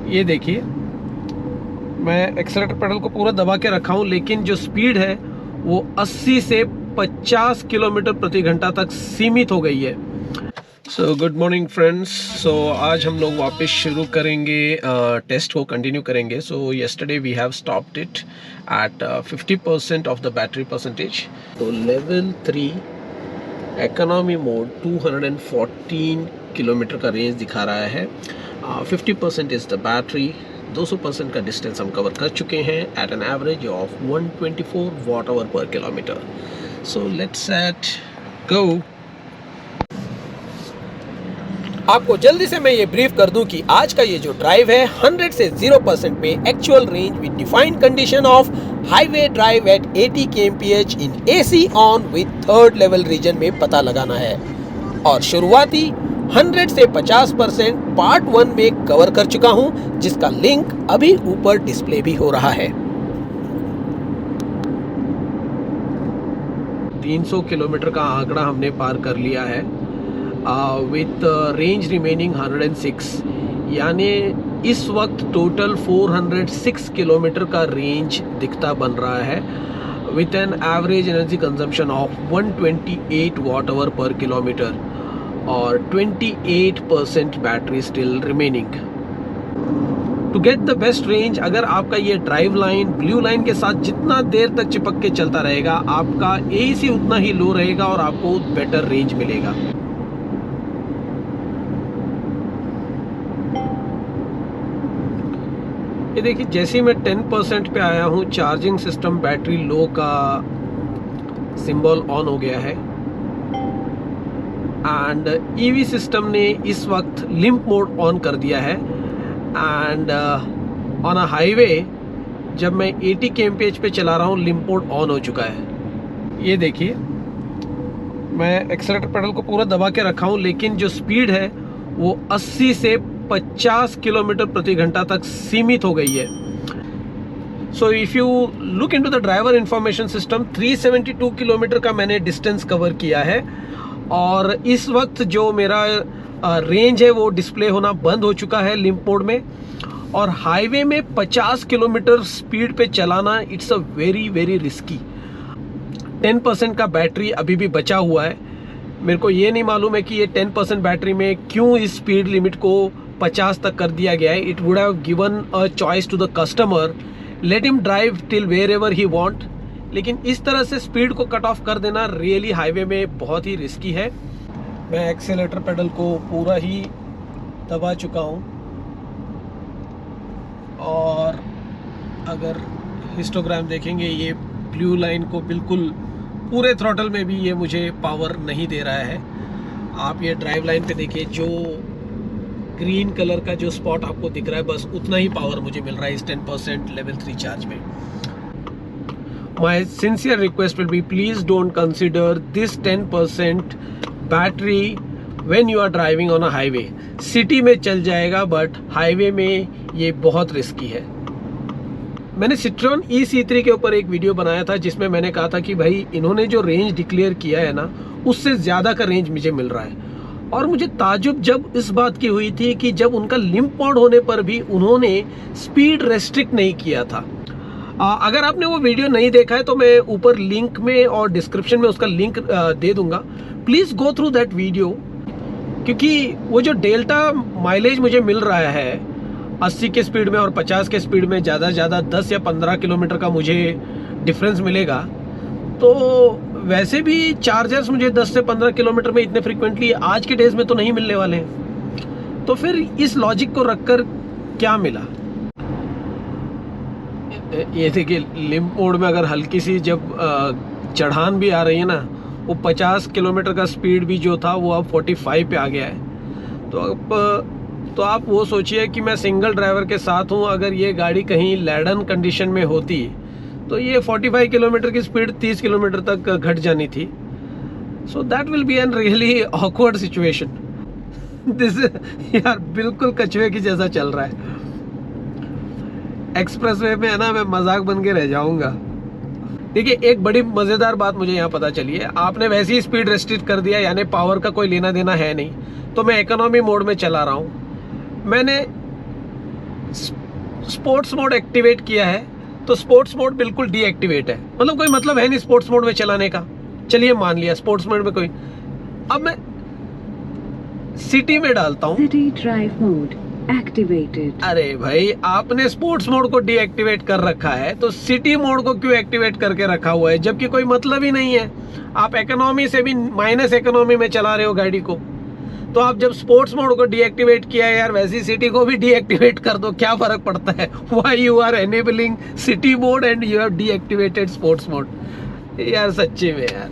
ये देखिए, मैं एक्सेलेरेटर पेडल को पूरा दबा के रखा हूँ, लेकिन जो स्पीड है वो 80 से 50 किलोमीटर प्रति घंटा तक सीमित हो गई है। So good morning friends. So आज हम लोग वापस शुरू करेंगे, टेस्ट को कंटिन्यू करेंगे। So yesterday we have stopped it at 50% of the battery percentage. तो लेवल 3 इकोनॉमी मोड 214 किलोमीटर का रेंज दिखा रहा है। 50% इज़ द बैटरी। 200% का डिस्टेंस हम कवर कर चुके हैं at an average of 124 watt hour per kilometre. So let's set go. आपको जल्दी से मैं ये ब्रीफ कर दूं कि आज का ये जो ड्राइव है 100 से 0% में actual range with defined condition of highway drive at 80 kmph in AC on with third level regen में पता लगाना है। और शुरुआती 100 से 50% पार्ट 1 में कवर कर चुका हूं, जिसका लिंक अभी ऊपर डिस्प्ले भी हो रहा है। 300 किलोमीटर का आंकड़ा हमने पार कर लिया है विथ रेंज रिमेनिंग 106, यानी इस वक्त टोटल 406 किलोमीटर का रेंज दिखता बन रहा है with an average energy consumption of 128 watt hour per kilometre और 28% battery still remaining. To get the best range, अगर आपका ये ड्राइव लाइन ब्लू लाइन के साथ जितना देर तक चिपक के चलता रहेगा, आपका AC उतना ही लो रहेगा और आपको बेटर रेंज मिलेगा। ये देखिए, जैसे ही मैं 10% पे आया हूँ, चार्जिंग सिस्टम बैटरी लो का सिंबल ऑन हो गया है एंड EV सिस्टम ने इस वक्त लिम्प मोड ऑन कर दिया है। एंड ऑन अ हाईवे जब मैं 80 kmph पे चला रहा हूँ, लिम्प मोड ऑन हो चुका है। ये देखिए, मैं एक्सेलेरेटर पेडल को पूरा दबा के रखा हूँ, लेकिन जो स्पीड है वो 80 से 50 किलोमीटर प्रति घंटा तक सीमित हो गई है। So if you look into the driver information system, 372 kilometre का मैंने डिस्टेंस कवर किया है और इस वक्त जो मेरा रेंज है वो डिस्प्ले होना बंद हो चुका है लिम्प मोड में। और हाईवे में 50 किलोमीटर स्पीड पे चलाना, it's a very very risky. 10% का बैटरी अभी भी बचा हुआ है। मेरे को ये नहीं मालूम है कि ये 10% बैटरी में क्यों इस स्पीड लिमिट को 50 तक कर दिया गया है। It would have given a choice to the customer, let him drive till wherever he want. लेकिन इस तरह से स्पीड को कट ऑफ कर देना रियली हाईवे में बहुत ही रिस्की है। मैं एक्सेलेरेटर पेडल को पूरा ही दबा चुका हूँ और अगर हिस्टोग्राम देखेंगे, ये ब्लू लाइन को बिल्कुल पूरे थ्रॉटल में भी ये मुझे पावर नहीं दे रहा है। आप ये ड्राइव लाइन पे देखिए, जो ग्रीन कलर का जो स्पॉट आपको दिख रहा है, बस उतना ही पावर मुझे मिल रहा है इस 10% लेवल 3 चार्ज में। My sincere request will be, please don't consider this 10% battery when you are driving on a highway. City में चल जाएगा, बट हाईवे में ये बहुत रिस्की है। मैंने Citroen E-C3 के ऊपर एक वीडियो बनाया था जिसमें मैंने कहा था कि भाई, इन्होंने जो रेंज डिक्लेयर किया है ना, उससे ज़्यादा का रेंज मुझे मिल रहा है। और मुझे ताजुब जब इस बात की हुई थी कि जब उनका लिम्प मोड होने पर भी उन्होंने स्पीड रेस्ट्रिक्ट नहीं किया था। अगर आपने वो वीडियो नहीं देखा है तो मैं ऊपर लिंक में और डिस्क्रिप्शन में उसका लिंक दे दूंगा। Please go through that video, क्योंकि वो जो डेल्टा माइलेज मुझे मिल रहा है 80 के स्पीड में और 50 के स्पीड में, ज़्यादा से ज़्यादा 10 या 15 किलोमीटर का मुझे डिफरेंस मिलेगा। तो वैसे भी चार्जर्स मुझे 10 से 15 किलोमीटर में इतने फ्रीक्वेंटली आज के डेज में तो नहीं मिलने वाले हैं। तो फिर इस लॉजिक को रखकर क्या मिला? ये देखिए, लिम्प मोड में अगर हल्की सी जब चढ़ान भी आ रही है ना, वो 50 किलोमीटर का स्पीड भी जो था वो अब 45 पे आ गया है। तो आप वो सोचिए कि मैं सिंगल ड्राइवर के साथ हूँ, अगर ये गाड़ी कहीं लैडन कंडीशन में होती तो ये 45 किलोमीटर की स्पीड 30 किलोमीटर तक घट जानी थी। So that will be an really awkward situation. This यार बिल्कुल कछुए की जैसा चल रहा है। एक्सप्रेसवे में है ना, मैं मजाक बन के रह जाऊंगा। देखिए, एक बड़ी मज़ेदार बात मुझे यहाँ पता चली है। आपने वैसे ही स्पीड रेस्ट्रिक्ट कर दिया, यानी पावर का कोई लेना देना है नहीं। तो मैं इकोनॉमी मोड में चला रहा हूँ। मैंने स्पोर्ट्स मोड एक्टिवेट किया है तो स्पोर्ट्स मोड बिल्कुल डीएक्टिवेट है, मतलब कोई मतलब है नहीं स्पोर्ट्स मोड में चलाने का। चलिए मान लिया स्पोर्ट्स मोड में कोई, अब मैं सिटी में डालता हूँ, सिटी ड्राइव मोड एक्टिवेटेड। अरे भाई आपने स्पोर्ट्स मोड को डीएक्टिवेट कर रखा है तो सिटी मोड को क्यों एक्टिवेट करके रखा हुआ है, जबकि कोई मतलब ही नहीं है। आप इकोनॉमी से भी माइनस इकोनॉमी में चला रहे हो गाड़ी को, तो आप जब स्पोर्ट्स मोड को डीएक्टिवेट किया है यार, वैसी सिटी को भी डीएक्टिवेट कर दो, क्या फर्क पड़ता है। Why you are enabling city mode and you have deactivated sports mode. यार सच्ची में यार,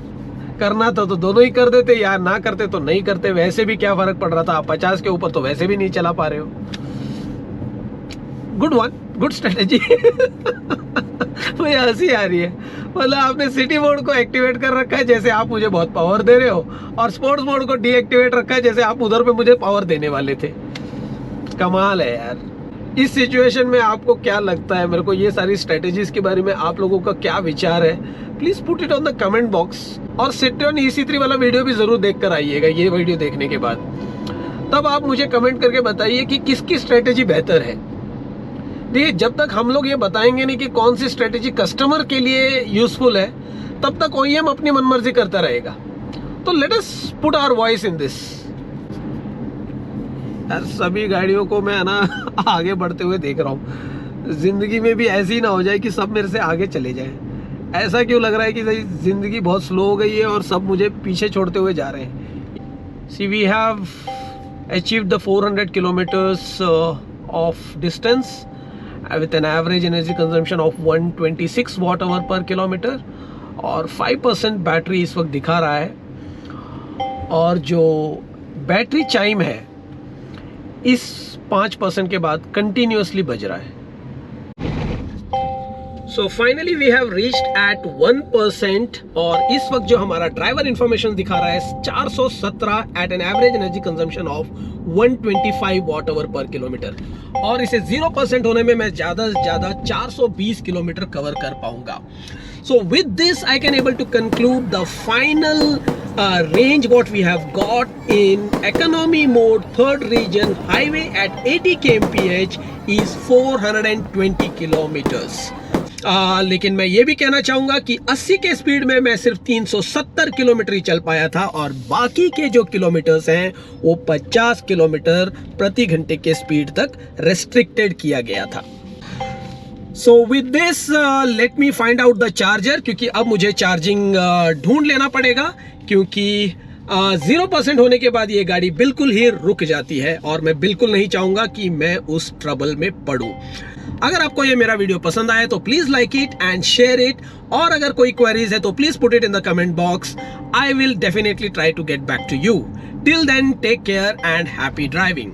करना तो दोनों ही कर देते यार, ना करते तो नहीं करते, वैसे भी क्या फर्क पड़ रहा था। आप 50 के ऊपर तो वैसे भी नहीं चला पा रहे हो। Good one, good strategy. मुझे हंसी आ रही है, मतलब आपने सिटी मोड को एक्टिवेट कर रखा है जैसे आप मुझे बहुत पावर दे रहे हो, और स्पोर्ट्स मोड को डीएक्टिवेट रखा है जैसे आप उधर पे मुझे पावर देने वाले थे। कमाल है यार। इस सिचुएशन में आपको क्या लगता है, मेरे को ये सारी स्ट्रेटेजीज के बारे में आप लोगों का क्या विचार है, please put it on the comment box. और सिट्रोन EC3 वाला वीडियो भी जरूर देख कर आइएगा ये वीडियो देखने के बाद, तब आप मुझे कमेंट करके बताइए कि किसकी स्ट्रेटेजी बेहतर है। देखिए जब तक हम लोग ये बताएंगे नहीं कि कौन सी स्ट्रेटेजी कस्टमर के लिए यूजफुल है, तब तक OEM अपनी मनमर्जी करता रहेगा। तो let us put our voice in this. यार सभी गाड़ियों को मैं ना आगे बढ़ते हुए देख रहा हूँ, जिंदगी में भी ऐसी ना हो जाए कि सब मेरे से आगे चले जाएं। ऐसा क्यों लग रहा है कि जिंदगी बहुत स्लो हो गई है और सब मुझे पीछे छोड़ते हुए जा रहे हैं। See we have achieved the 400 kilometres of distance with an average energy consumption of 126 watt hour per kilometer और 5% बैटरी इस वक्त दिखा रहा है, और जो बैटरी चाइम है इस 5% के बाद कंटिन्यूसली बज रहा है। So finally we have reached at 1%, और इस वक्त जो हमारा ड्राइवर इंफॉर्मेशन दिखा रहा है 417 at an average energy consumption of 125 watt hour per kilometre, और इसे 0% होने में मैं ज्यादा से ज्यादा 420 किलोमीटर कवर कर पाऊंगा। So with this I can able to conclude the final range what we have got in economy mode, third region, highway at 80 kmph is 420 kilometers. लेकिन मैं ये भी कहना चाहूंगा कि 80 के स्पीड में मैं सिर्फ 370 किलोमीटर ही चल पाया था, और बाकी के जो किलोमीटर्स हैं वो 50 किलोमीटर प्रति घंटे के स्पीड तक रेस्ट्रिक्टेड किया गया था। सो with this let me find out the charger, क्योंकि अब मुझे चार्जिंग ढूंढ लेना पड़ेगा, क्योंकि 0% होने के बाद ये गाड़ी बिल्कुल ही रुक जाती है, और मैं बिल्कुल नहीं चाहूंगा कि मैं उस ट्रबल में पड़ूं। अगर आपको ये मेरा वीडियो पसंद आए तो please like it and share it, और अगर कोई क्वेरीज है तो please put it in the comment box. I will definitely try to get back to you. Till then take care and happy driving.